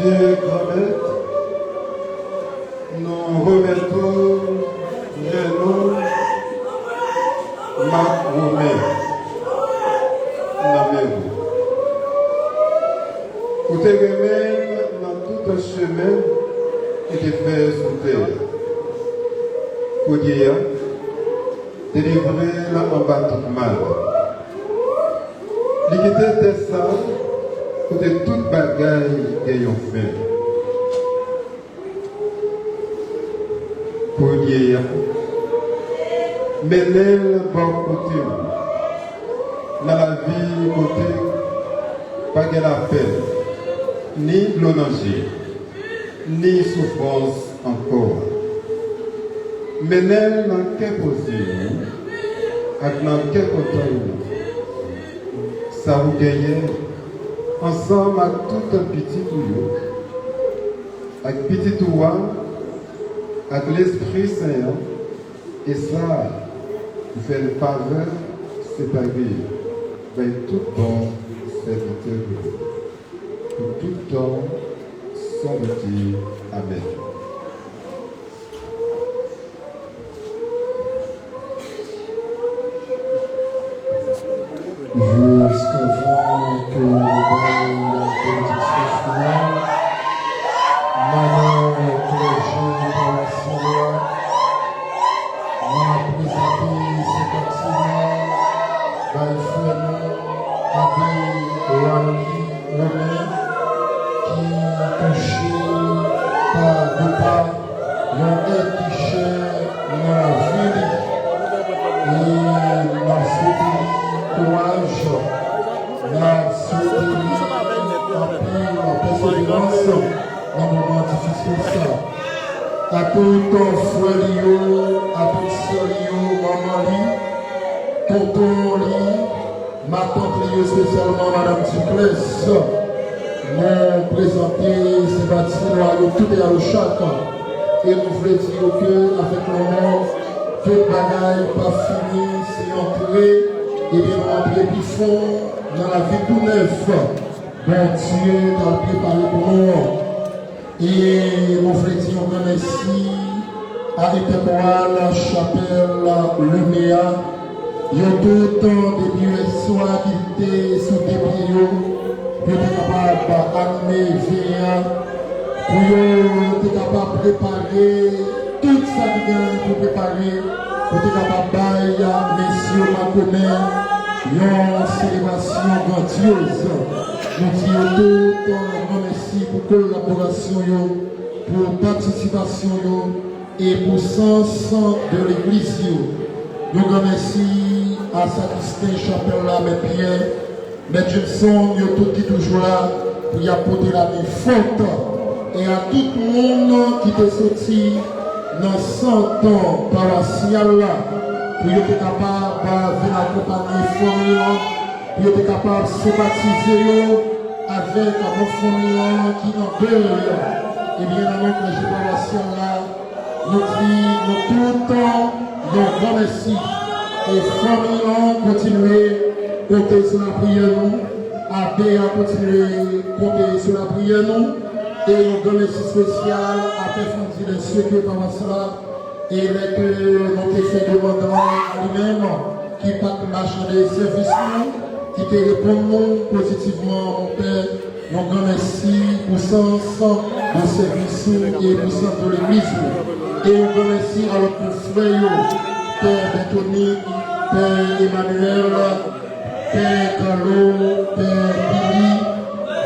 Dieu grand maître, nous remettons genoux, Marc Romain, n'avez-vous. Vous te remettez dans tout un chemin qui te fait sur terre. Pour dire, délivrer la en bas tout mal. L'équité des sables, pour que toute bagaille ait fait. Pour dire, mener le bon côté, dans la vie côté, pas de la peine, ni l'onanger, ni souffrance encore. Mener dans quel possible, avec dans quel côté, ça vous gagne, ensemble avec tout un petit tuyau, avec petit toua, avec l'Esprit Saint, et ça, vous faites une faveur, c'est pas grave. Ben, tout bon serviteur, pour tout temps, sans petit Amen. Jusqu'avant que nous donnions la bénédiction finale, Maman clergé par la Seigneur m'a présenté cet accident dans le frère Abbé Rally Romain qui touché par le pas l'on est touché dans la ville et m'a souhaité courage, la souhaité la persévérance dans le moment difficile. À tout ton frère, à tout sœur, maman, tonton, ma tante, spécialement Madame Duplessis, m'ont présenté Sébastien à tout et à le chacun. Et nous voulons dire que, avec le monde, toute bagaille pas fini, c'est entré, et bien entrer plus fond dans la vie tout neuf. Bon Dieu t'a préparé pour nous. Et mon frère dit on merci à l'Éternel, chapelle Luméa. Il y a tout le temps depuis le soir qu'il était sous des pieds, pour être capable d'amener veillant, pour être capable de préparer tout ça qui vient pour préparer, pour être capable de messieurs Macomé, une célébration grandiose. Nous disons tout le temps merci pour collaboration, pour participation et pour sens de l'église. Nous remercions à Sacristain Chapelle là, mes Pierre, mes Jameson, tous qui toujours là pour y apporter la main forte. Et à tout le monde qui est sorti dans 100 ans paroissial là, pour être capable de venir accompagner les familles, pour être capable de sympathiser avec mon famille qui en deuil. Et bien, dans notre génération là, nous disons tout le temps, nous remercions. Et famille continuer à compter sur la prière nous, abbé à continuer à compter sur la prière nous, et nous remercions spécial à Père les cieux qui est par cela, et que nous fait demandant à lui-même, qui pas marcher des services qui te répondent positivement, mon Père. Nous remercions pour sens de service et pour sens de l'église. Et nous remercions à notre frère, Père Bétoni, Père Emmanuel, Père Carlo, Père Billy,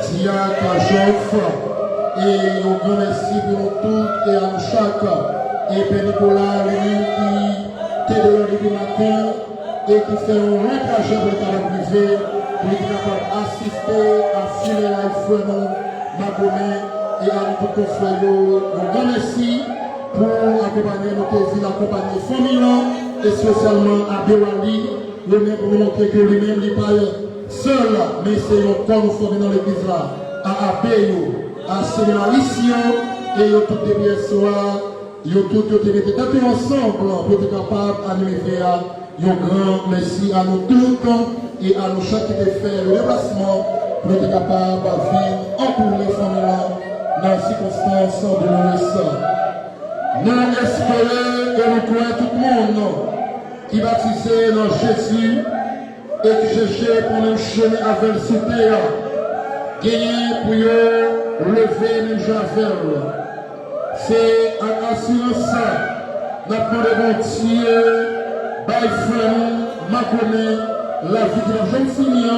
Diacre Joff, et nous remercions pour nous tous et à chaque, et Père Nicolas, qui est de l'heure du matin, et qui fait un long trajet pour le privé, pour être capable d'assister à filer la frère Magomé et à nous tous frères. Nous remercions pour accompagner notre ville, accompagner la famille, et spécialement à Bewali, nous pour montrer que lui-même n'est pas seul, mais c'est un corps formé dans l'église là, à Abeyo, à Sénalicio, et toutes les pièces soirs, toutes les pièces ensemble pour être capable d'animer un grand merci à nous tous et à nous chaque qui fait le déplacement pour être capable de vivre en pour les familles dans les circonstances douloureuses. Nous espérons et nous croyons tout le monde qui baptisé dans Jésus et qui cherchait pour nous chemin avec le cité, gagner pour lever les gens vers. C'est en assurance, notre bon Dieu, by friend, ma connaît la vie de la jeune fille,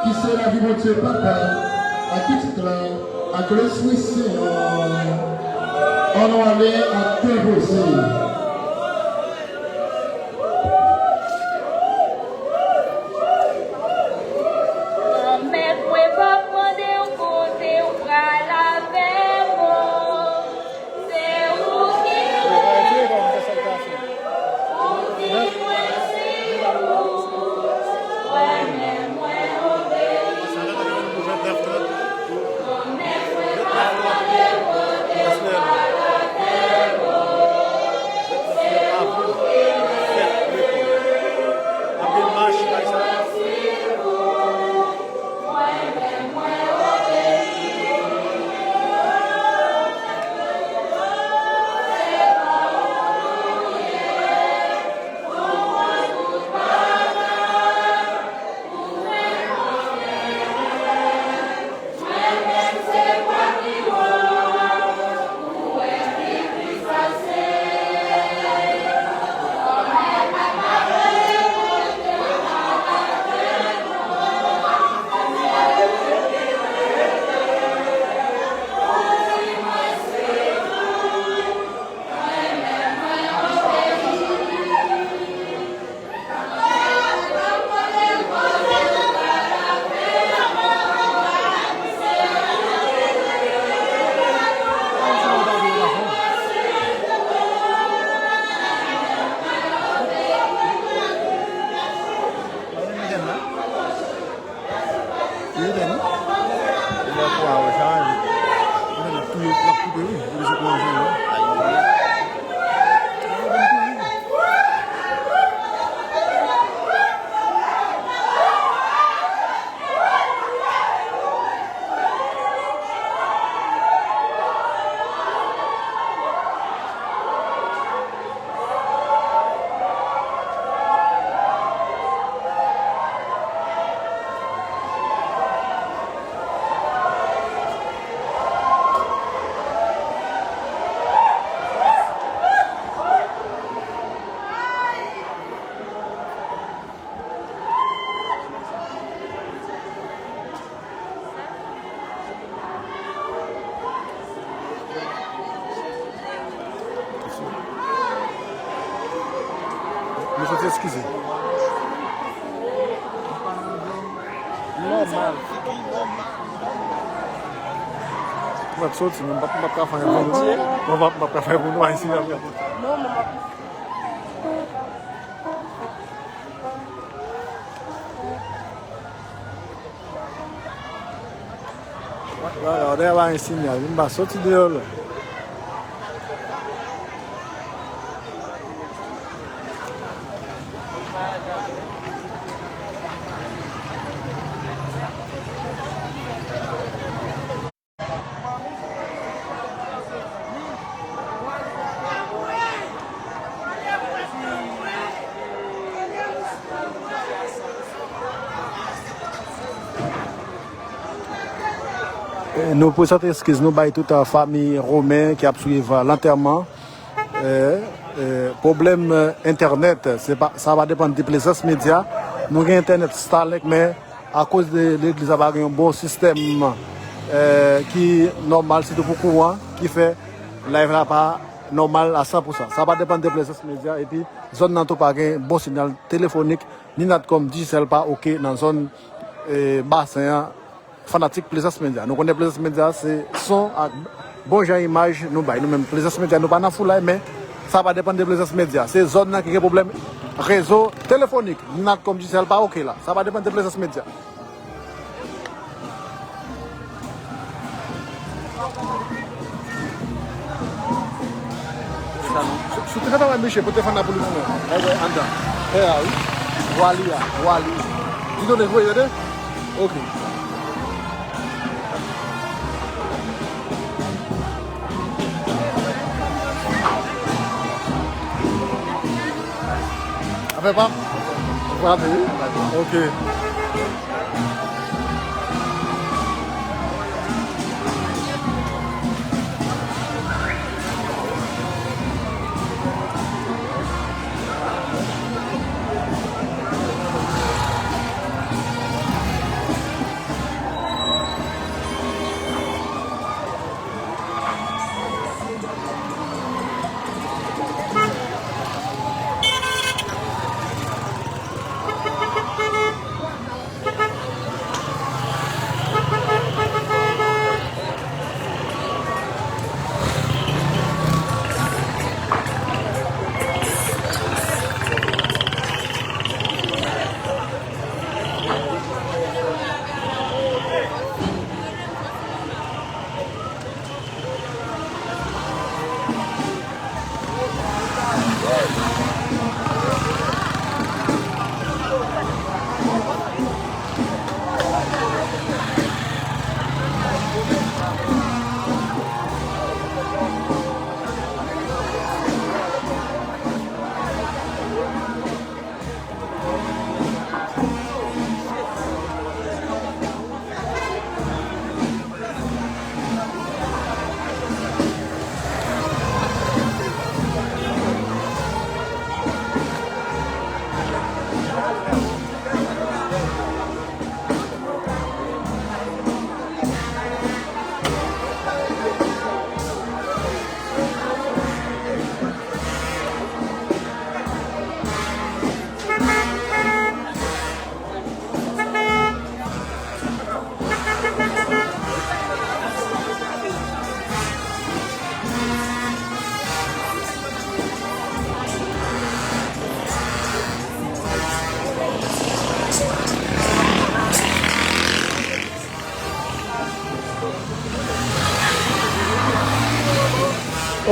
qui c'est la vie de Dieu papa, à qui tu là, à que le Suisse, on va aller à t'imposer. Il faut s'excuser. Normal. On va sortir, on va pas faire un bon. On va pas faire un bon ici. Non, maman. Voilà, on va avoir un signal. On va sortir dehors. Nous présentons excuse nous by toute la famille Romain qui a suivi l'enterrement. Problème internet, ça va dépendre des places médias. Nous avons internet Starlink, mais à cause de l'église, nous avons un bon système qui est normal, c'est pour courant, qui fait live là pas normal à 100%. Ça va dépendre des places médias et puis zone n'a pas un bon signal téléphonique, ni comme digital pas ok dans zone bassin. Fanatique Plaisance Média. Nous connaissons Plaisance Média, c'est son, bon genre image, nous même Plaisance Média, nous pas dans la foule, mais ça va dépendre de Plaisance Média. C'est zone qui a des problèmes réseau téléphonique, not comme je sais pas ok là, ça va dépendre de Plaisance Média. Je suis très bien monsieur, pour te faire la police. Wali. Tu donnes quoi, ok. fait pas? Frappé. Ok.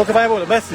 Ok, pas de problème, merci.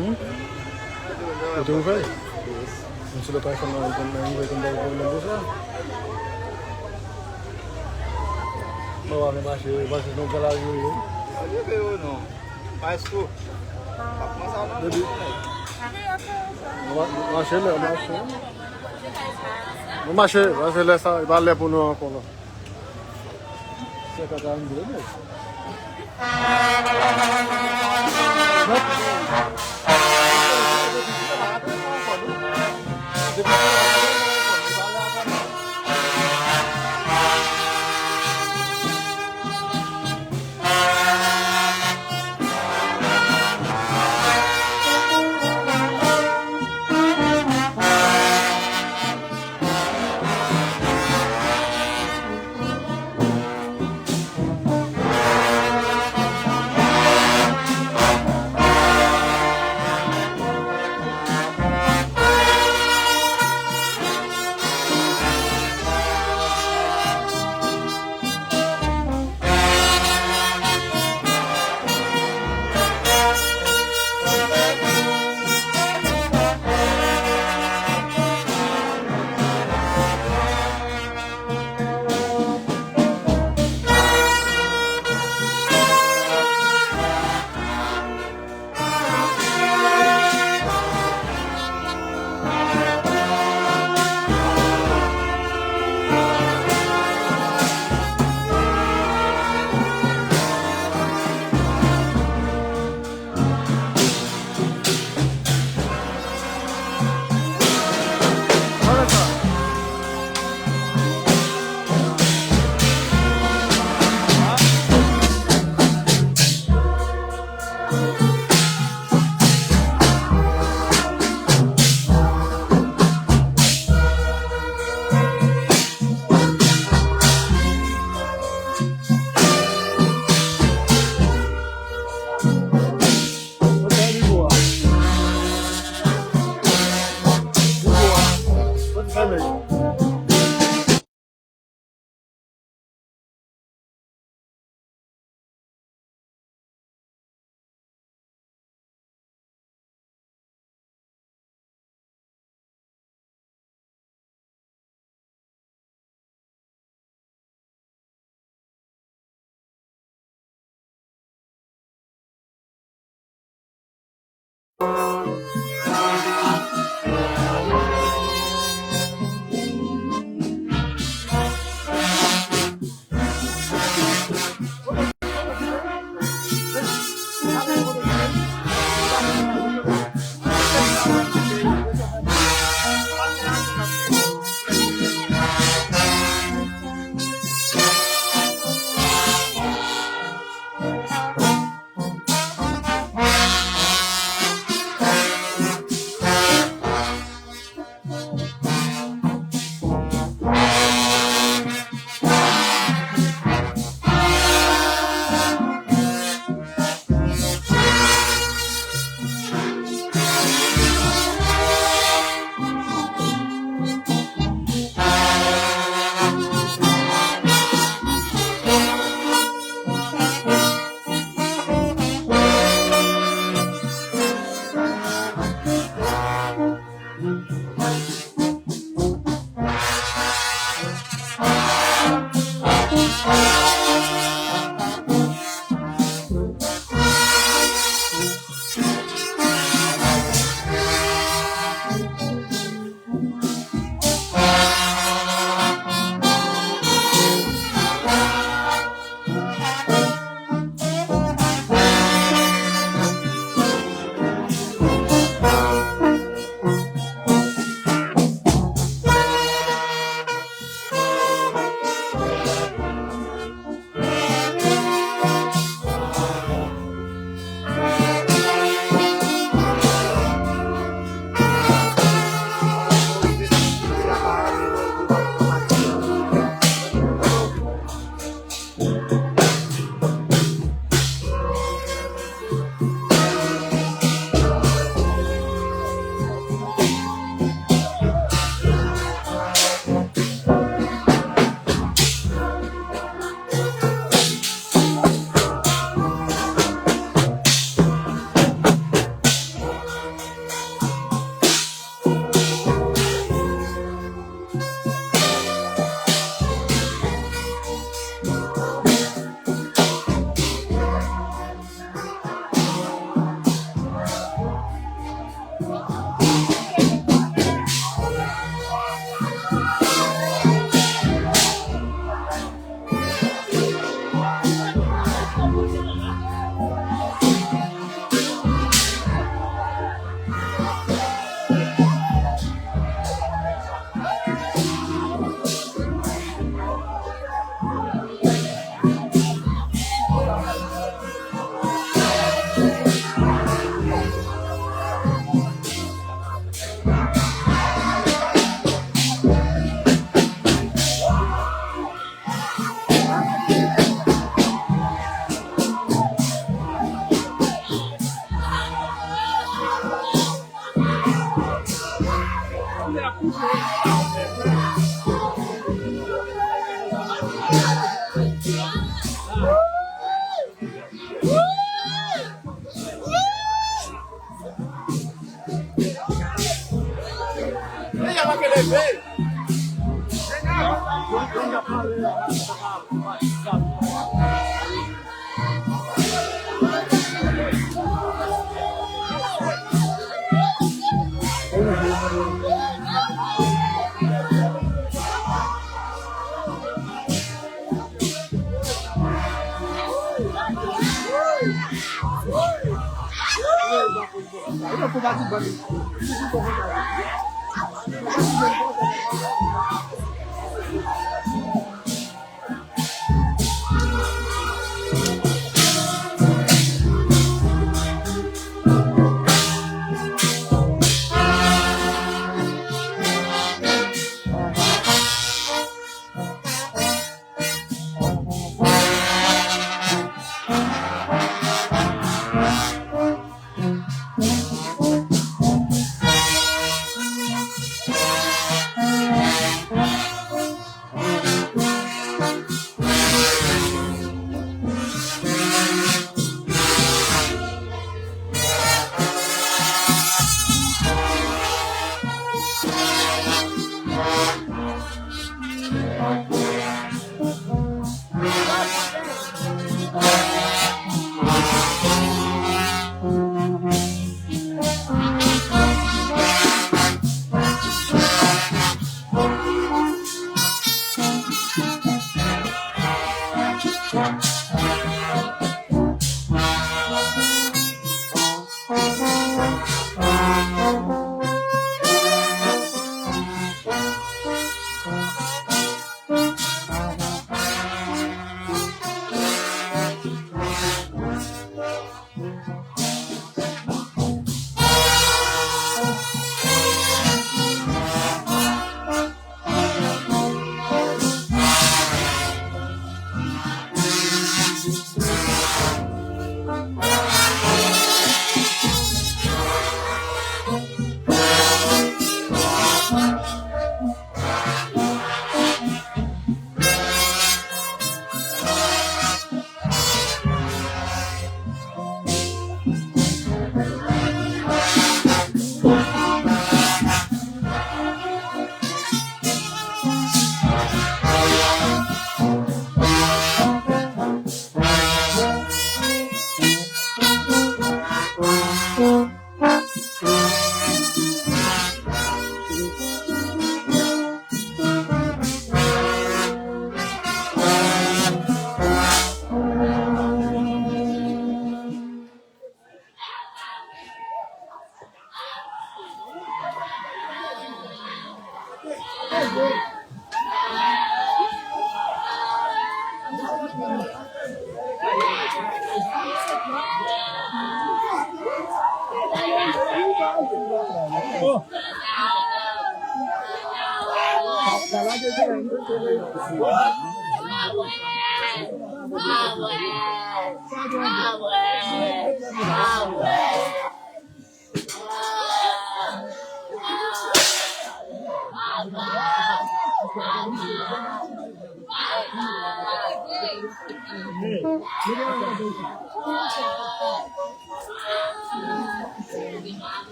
Itu ouvert? Monsieur le téléphone, on va comme ça. On va aller marcher, on va se faire la rue. Non. Pas tout. Marcher là, marcher. On marche, on va se laisser ça, il va aller pour nous encore là. C'est pas grave,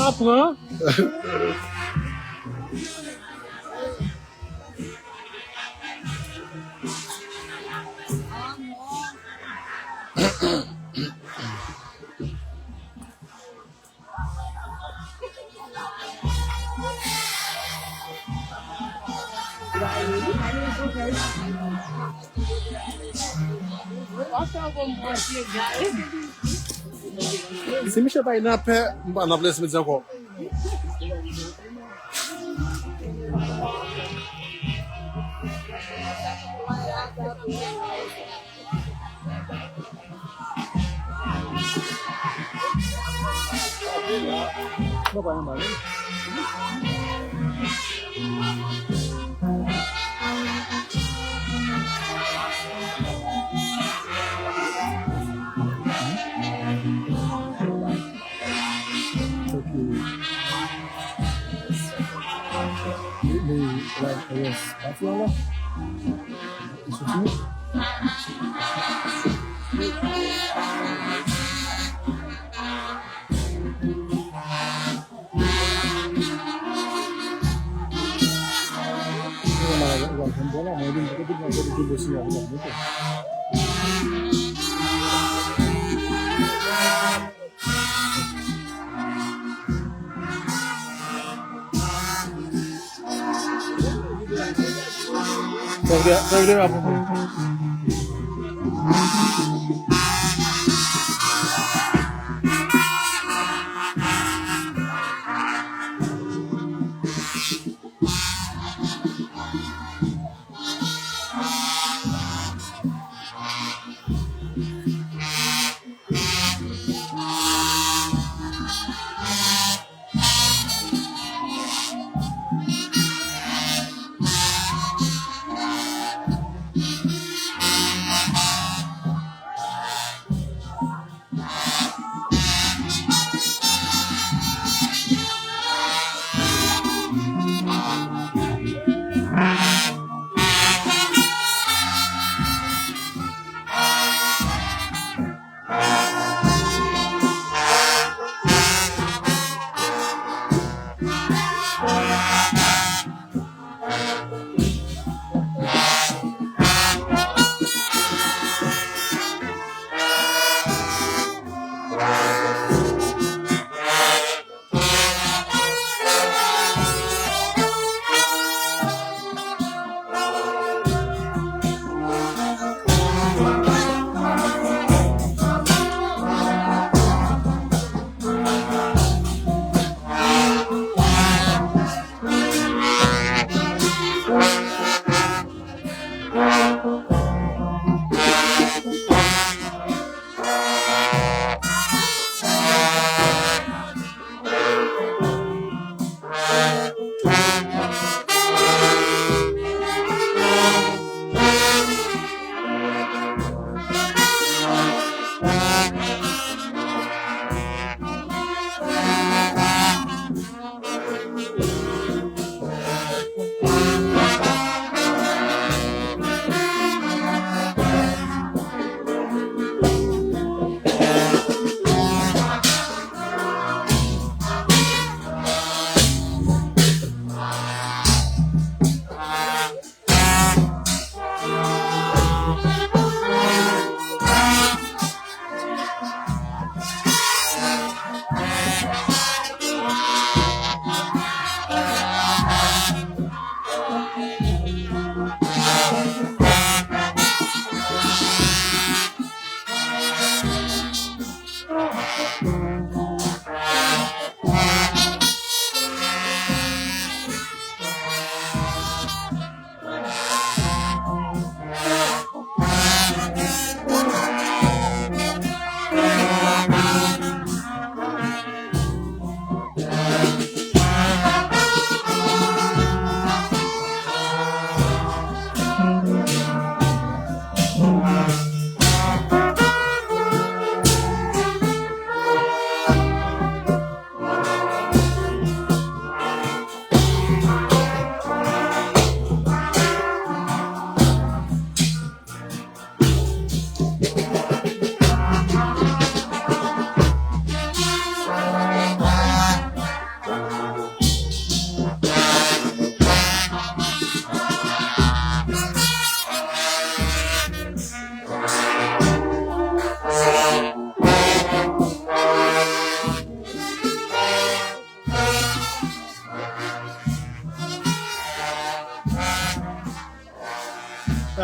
Apprends. Se Michel pas na paix, on a blessé média encore. Não vai andar, né?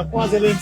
Croisez lundi.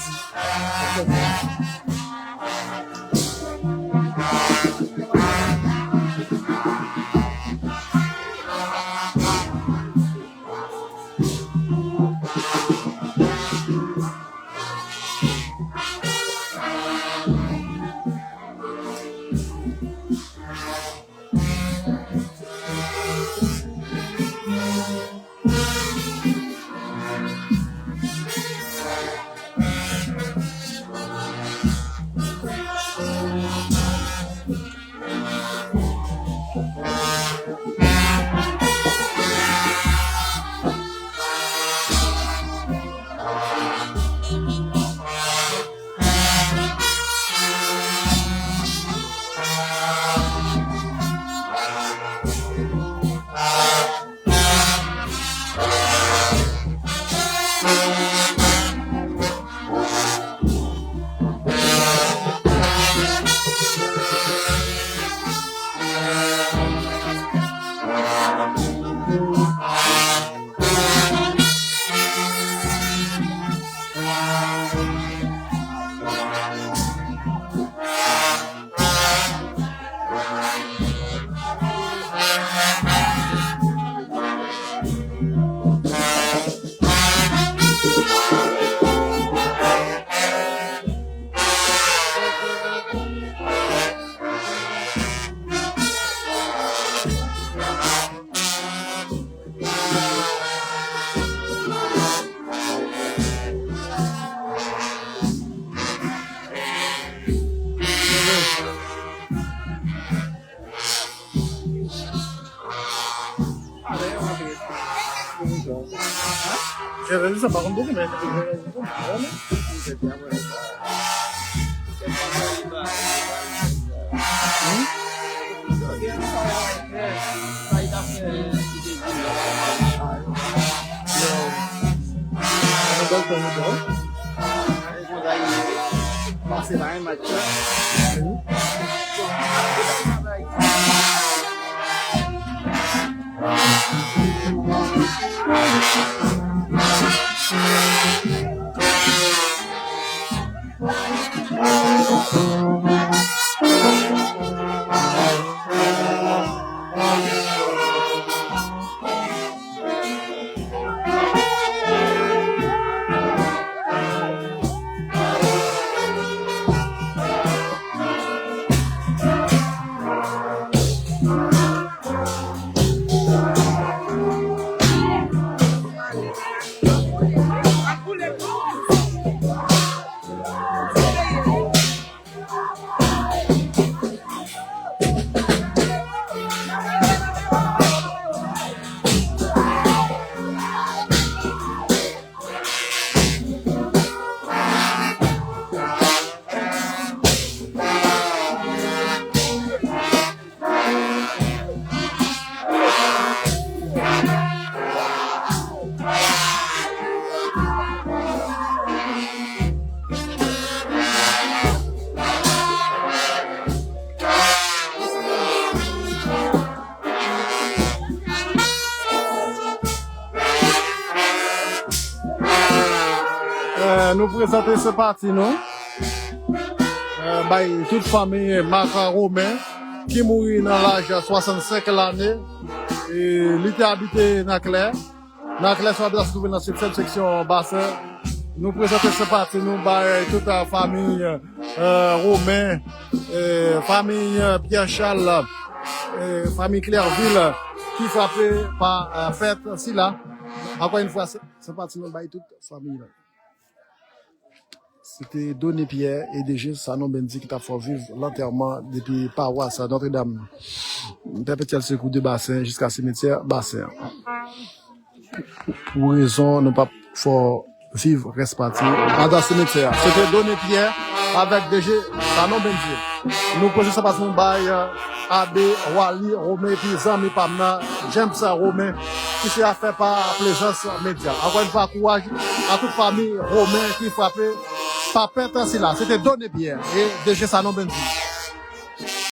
J'ai réalisé ça par contre beaucoup, mais nous présenter ce parti, non? Toute famille Maka Romain qui mourit dans l'âge de 65 l'année et il était habité dans Claire. Dans Claire, soit se trouve dans cette section basse. Nous présenter ce parti, nous, toute la famille Romain, famille Pierre-Charles, famille Clairville qui frappait par fête, si là. Encore une fois, ce parti, nous, toute famille là. C'était Donné Pierre et DG Sanon Bendi qui t'a fait vivre l'enterrement depuis paroisse à Notre-Dame. Depuis le secours de bassin jusqu'à cimetière bassin. Pour raison, nous pas fort vivre, reste parti dans le cimetière. C'était Donné Pierre avec DG Sanon Bendi. Nous posons ça parce que nous bail Abbé, Wali, Romain, puis Zami Pamna, James Romain, qui s'est fait par Plaisance Média. Encore une fois, courage à toute famille Romain qui frappait. Papette, c'est là, c'était Donné Pierre et DG Sanon Bendi.